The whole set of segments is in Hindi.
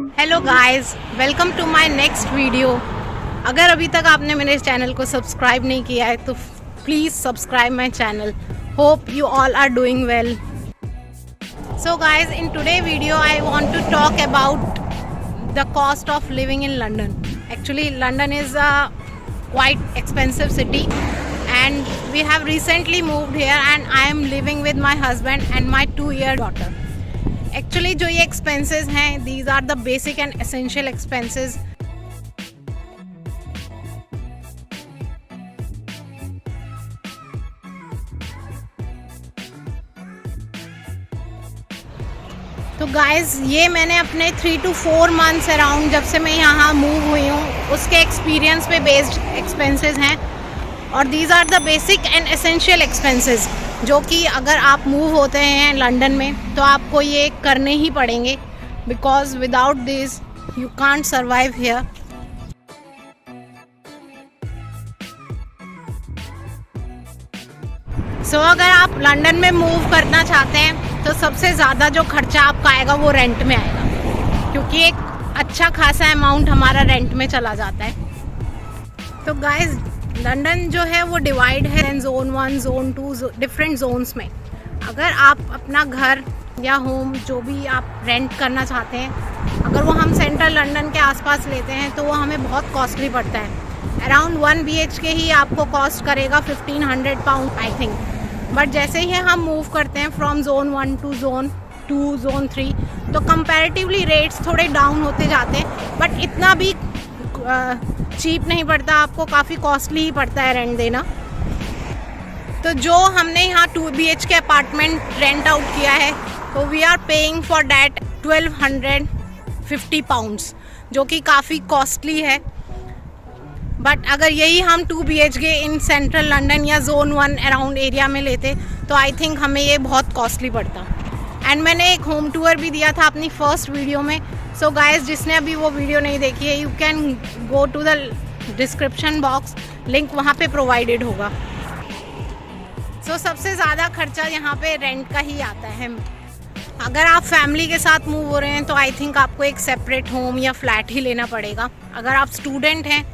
Hello guys, welcome to my next video. अगर अभी तक आपने मेरे चैनल को सब्सक्राइब नहीं किया है तो please subscribe my channel. Hope you all are doing well. So guys, in today video I want to talk about the cost of living in London. Actually London is a quite expensive city and we have recently moved here and I am living with my husband and my 2-year daughter. Actually जो ये एक्सपेंसेस हैं, these are the basic and essential expenses. तो गाइस, ये मैंने अपने 3 to 4 मंथ्स अराउंड जब से मैं यहाँ मूव हुई हूँ उसके एक्सपीरियंस पे बेस्ड एक्सपेंसेस हैं और these are the basic and essential expenses जो कि अगर आप मूव होते हैं लंदन में तो आपको ये करने ही पड़ेंगे, because without this you can't survive here. So अगर आप लंदन में मूव करना चाहते हैं तो सबसे ज़्यादा जो खर्चा आपका आएगा वो रेंट में आएगा, क्योंकि एक अच्छा खासा अमाउंट हमारा रेंट में चला जाता है। तो गाइस, लंदन जो है वो डिवाइड है जोन 1, जोन 2 डिफरेंट जोन्स में। अगर आप अपना घर या होम जो भी आप रेंट करना चाहते हैं, अगर वो हम सेंट्रल लंदन के आसपास लेते हैं तो वो हमें बहुत कॉस्टली पड़ता है। अराउंड 1 BHK ही आपको कॉस्ट करेगा 1500 पाउंड आई थिंक। बट जैसे ही हम मूव करते हैं from zone 1 to zone 2, zone 3, तो कंपैरेटिवली रेट्स थोड़े डाउन होते जाते हैं, बट इतना भी चीप नहीं पड़ता, आपको काफ़ी कॉस्टली ही पड़ता है रेंट देना। तो जो हमने यहाँ 2 BHK अपार्टमेंट रेंट आउट किया है तो we are paying for that 1250 pounds, जो कि काफ़ी कॉस्टली है। बट अगर यही हम 2 BHK इन सेंट्रल लंदन या जोन 1 अराउंड एरिया में लेते तो आई थिंक हमें ये बहुत कॉस्टली पड़ता। एंड मैंने एक होम टूर भी दिया था अपनी फर्स्ट वीडियो में। सो गाइस, जिसने अभी वो वीडियो नहीं देखी है, you can go to the description box, link वहाँ पे प्रोवाइडेड होगा। सो सबसे ज़्यादा खर्चा यहाँ पे रेंट का ही आता है। अगर आप फैमिली के साथ मूव हो रहे हैं तो आई थिंक आपको एक सेपरेट होम या फ्लैट ही लेना पड़ेगा। अगर आप स्टूडेंट हैं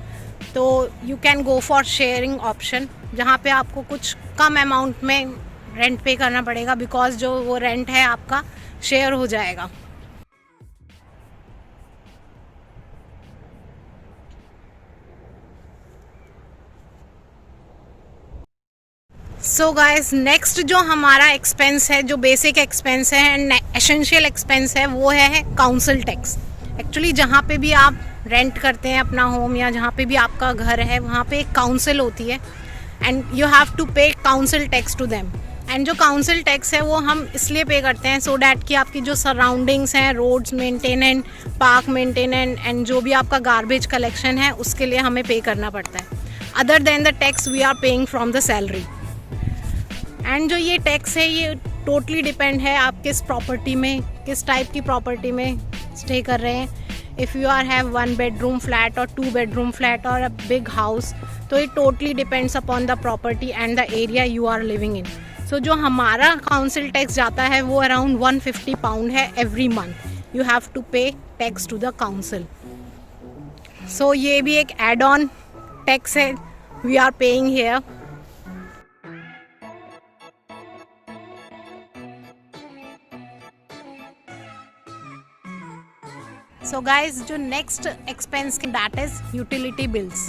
तो you can go for sharing option, जहाँ पे आपको कुछ कम अमाउंट में रेंट पे करना पड़ेगा, बिकॉज जो वो रेंट है आपका शेयर हो जाएगा। सो गाइस, नेक्स्ट जो हमारा एक्सपेंस है, जो बेसिक एक्सपेंस है एंड एसेंशियल एक्सपेंस है, वो है काउंसिल टैक्स। एक्चुअली जहाँ पे भी आप रेंट करते हैं अपना होम या जहाँ पे भी आपका घर है, वहाँ पे एक काउंसिल होती है and you have to pay council tax to them. And जो काउंसिल टैक्स है वो हम इसलिए पे करते हैं सो डैट कि आपकी जो सराउंडिंग्स हैं, roads maintenance, park maintenance and जो भी आपका गार्बेज कलेक्शन है, उसके लिए हमें पे करना पड़ता है। Other than the tax we are paying from the salary. And जो ये टैक्स है ये टोटली डिपेंड है आप किस प्रॉपर्टी में, किस टाइप की प्रॉपर्टी में स्टे कर रहे हैं। If you are have 1 bedroom flat और 2 bedroom फ्लैट और अ बिग हाउस, तो it totally depends upon the property and the area you are living in. So जो हमारा काउंसिल टैक्स जाता है वो अराउंड 150 पाउंड है every month. You have to pay tax to the council. So ये भी एक एड ऑन टैक्स है we are paying here. So guys, जो next expense that is utility bills,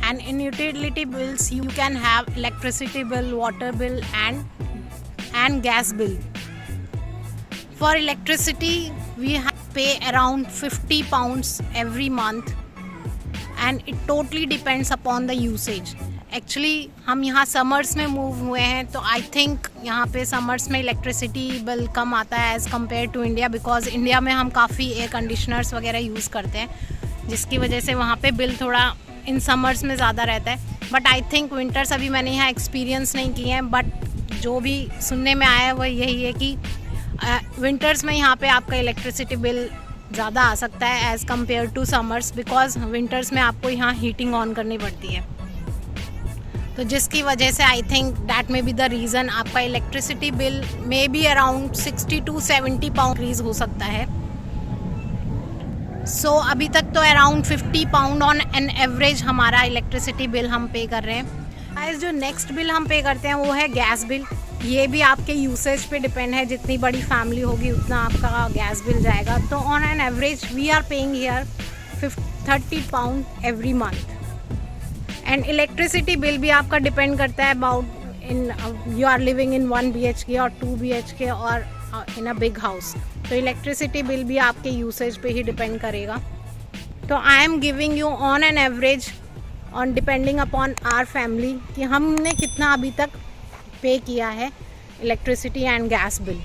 and in utility bills you can have electricity bill, water bill and gas bill. For electricity we have to pay around 50 pounds every month and it totally depends upon the usage. Actually हम यहाँ समर्स में मूव हुए हैं तो आई थिंक यहाँ पे समर्स में इलेक्ट्रिसिटी बिल कम आता है as compare to India, because India में हम काफ़ी एयर कंडीशनर्स वगैरह यूज़ करते हैं, जिसकी वजह से वहाँ पे बिल थोड़ा इन समर्स में ज़्यादा रहता है। बट आई थिंक विंटर्स अभी मैंने यहाँ एक्सपीरियंस नहीं किए हैं, बट जो भी सुनने में आया है वह यही है कि विंटर्स में यहाँ पे आपका इलेक्ट्रिसिटी बिल ज़्यादा आ सकता है as compare to summers, because winters में आपको यहाँ हीटिंग ऑन करनी पड़ती है। तो जिसकी वजह से I think that may be the reason आपका electricity bill maybe around 60 to 70 pound increase हो सकता है। सो अभी तक तो around 50 pound on an average हमारा इलेक्ट्रिसिटी बिल हम पे कर रहे हैं। गाइस जो नेक्स्ट बिल हम पे करते हैं वो है गैस बिल। ये भी आपके यूसेज पे डिपेंड है, जितनी बड़ी फैमिली होगी उतना आपका गैस बिल जाएगा। तो on an average we are paying here 30 pound every month. And electricity bill भी आपका डिपेंड करता है about in you are living in 1 BHK और 2 BHK और इन अ बिग हाउस। तो इलेक्ट्रिसिटी बिल भी आपके यूसेज पे ही डिपेंड करेगा। तो I am giving you on an average on depending upon our family कि हमने कितना अभी तक पे किया है electricity and gas bill.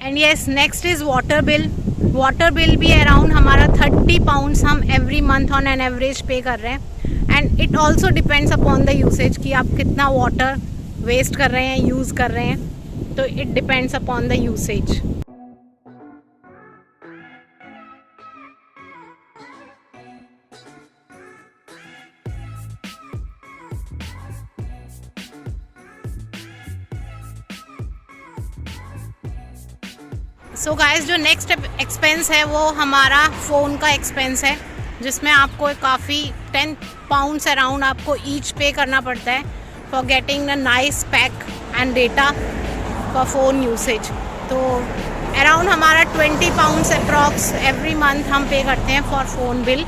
And yes next is water bill. Water bill भी अराउंड हमारा 30 पाउंड्स हम every month on an average पे कर रहे हैं। And it also depends upon the usage कि आप कितना वाटर वेस्ट कर रहे हैं, यूज़ कर रहे हैं। तो it depends upon the usage. So guys जो नेक्स्ट एक्सपेंस है वो हमारा फ़ोन का एक्सपेंस है, जिसमें आपको काफ़ी 10 पाउंड्स अराउंड आपको ईच पे करना पड़ता है for getting a nice pack and data for phone usage. तो अराउंड हमारा 20 पाउंड्स अप्रॉक्स एवरी मंथ हम पे करते हैं for phone bill.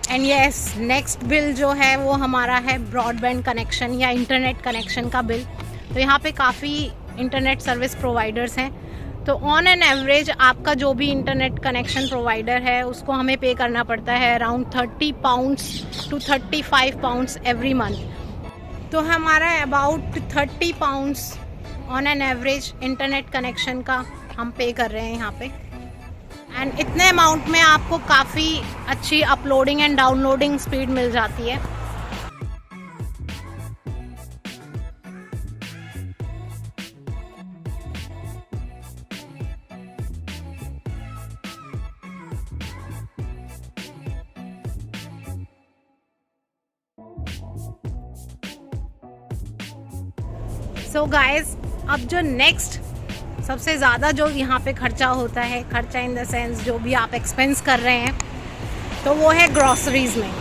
And yes next bill जो है वो हमारा है ब्रॉडबैंड कनेक्शन या इंटरनेट कनेक्शन का बिल। तो यहाँ पे काफ़ी इंटरनेट सर्विस प्रोवाइडर्स हैं। तो ऑन एन एवरेज आपका जो भी इंटरनेट कनेक्शन प्रोवाइडर है उसको हमें पे करना पड़ता है around 30 pounds to 35 pounds every month. तो हमारा about 30 pounds on an average internet connection का हम पे कर रहे हैं यहाँ पे। एंड इतने अमाउंट में आपको काफ़ी अच्छी अपलोडिंग एंड डाउनलोडिंग स्पीड मिल जाती है। सो गाइस अब जो नेक्स्ट सबसे ज़्यादा जो यहाँ पे खर्चा होता है, खर्चा इन द सेंस जो भी आप एक्सपेंस कर रहे हैं, तो वो है ग्रॉसरीज़ में।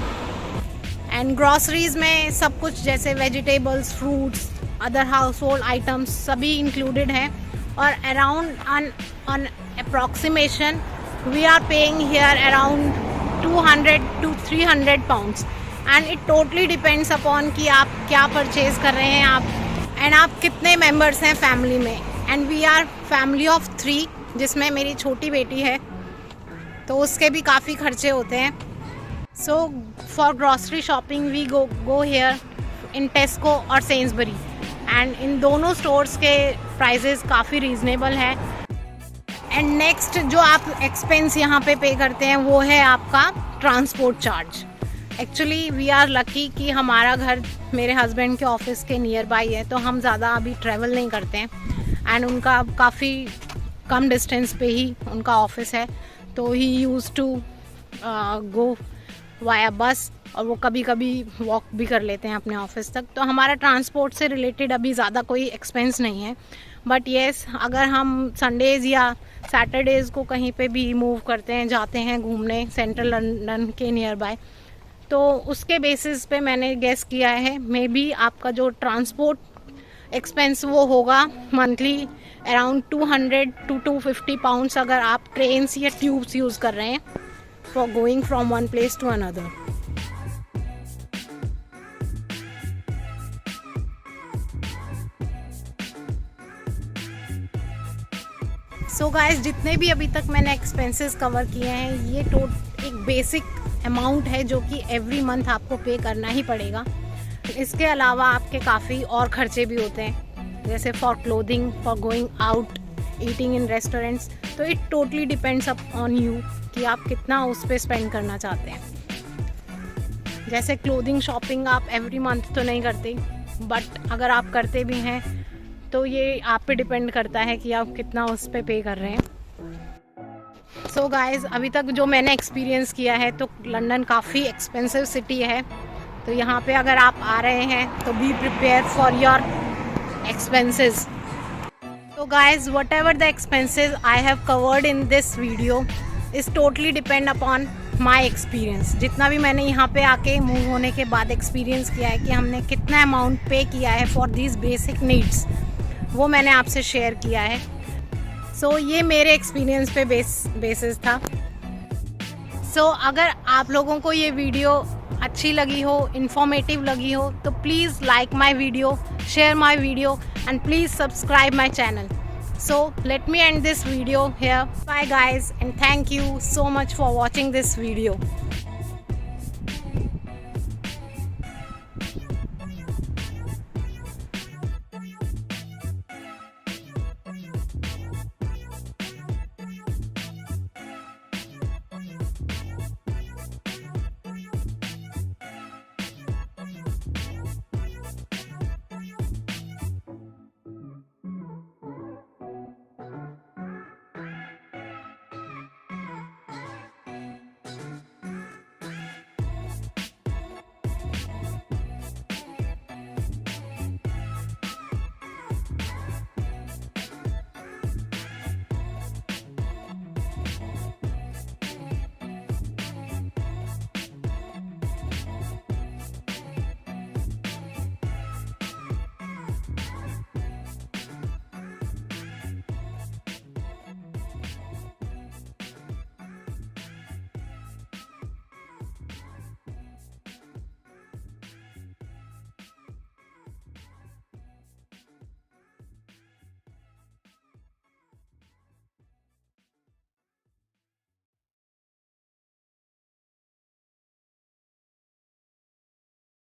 एंड ग्रॉसरीज़ में सब कुछ जैसे vegetables, fruits, other household items सभी इंक्लूडेड हैं। और around on approximation we are paying here around 200 to 300 pounds. And it totally depends upon कि आप क्या परचेज़ कर रहे हैं एंड आप कितने मेंबर्स हैं फैमिली में। And we are family of 3, जिसमें मेरी छोटी बेटी है, तो उसके भी काफ़ी खर्चे होते हैं। So for grocery shopping we go here in Tesco और सेंसबरी। एंड इन दोनों स्टोर्स के प्राइजेस काफ़ी रीज़नेबल हैं। एंड नेक्स्ट जो आप एक्सपेंस यहाँ पे करते हैं वो है आपका transport charge. Actually we are lucky कि हमारा घर मेरे हस्बैंड के ऑफिस के नियर बाई है, तो हम ज़्यादा अभी ट्रैवल नहीं करते हैं। एंड उनका काफ़ी कम डिस्टेंस पे ही उनका ऑफिस है, तो ही यूज़ टू गो वाया बस, और वो कभी कभी वॉक भी कर लेते हैं अपने ऑफिस तक। तो हमारा ट्रांसपोर्ट से रिलेटेड अभी ज़्यादा कोई एक्सपेंस नहीं है। बट येस अगर हम संडेज़ या सैटरडेज़ को कहीं पे भी मूव करते हैं, जाते हैं घूमने सेंट्रल लंदन के नियर बाय, तो उसके बेसिस पे मैंने गेस किया है मे बी आपका जो ट्रांसपोर्ट एक्सपेंस वो होगा मंथली अराउंड 200 to 250 पाउंड्स, अगर आप ट्रेन्स या ट्यूब्स यूज़ कर रहे हैं for going from one place to another. So guys जितने भी अभी तक मैंने एक्सपेंसेस कवर किए हैं, ये एक बेसिक अमाउंट है जो कि एवरी मंथ आपको पे करना ही पड़ेगा। इसके अलावा आपके काफ़ी और खर्चे भी होते हैं, जैसे for clothing, for going out, eating in restaurants. तो it totally depends up on you कि आप कितना उस पर स्पेंड करना चाहते हैं। जैसे क्लोथिंग शॉपिंग आप एवरी मंथ तो नहीं करते, बट अगर आप करते भी हैं तो ये आप पे डिपेंड करता है कि आप कितना उस पर पे कर रहे हैं। सो गाइज़ अभी तक जो मैंने एक्सपीरियंस किया है, तो लंदन काफ़ी एक्सपेंसिव सिटी है। तो यहाँ पे अगर आप आ रहे हैं तो be prepare for your expenses. तो guys whatever the expenses I have covered in this video, is totally depend upon my experience. जितना भी मैंने यहाँ पे आके मूव होने के बाद एक्सपीरियंस किया है कि हमने कितना अमाउंट पे किया है फॉर दीज बेसिक नीड्स, वो मैंने आपसे शेयर किया है। सो ये मेरे एक्सपीरियंस पे बेसिस था। सो अगर आप लोगों को ये वीडियो अच्छी लगी हो, इन्फॉर्मेटिव लगी हो, तो please like my video, share my video, and please subscribe my channel. So let me end this video here. Bye guys, and thank you so much for watching this video.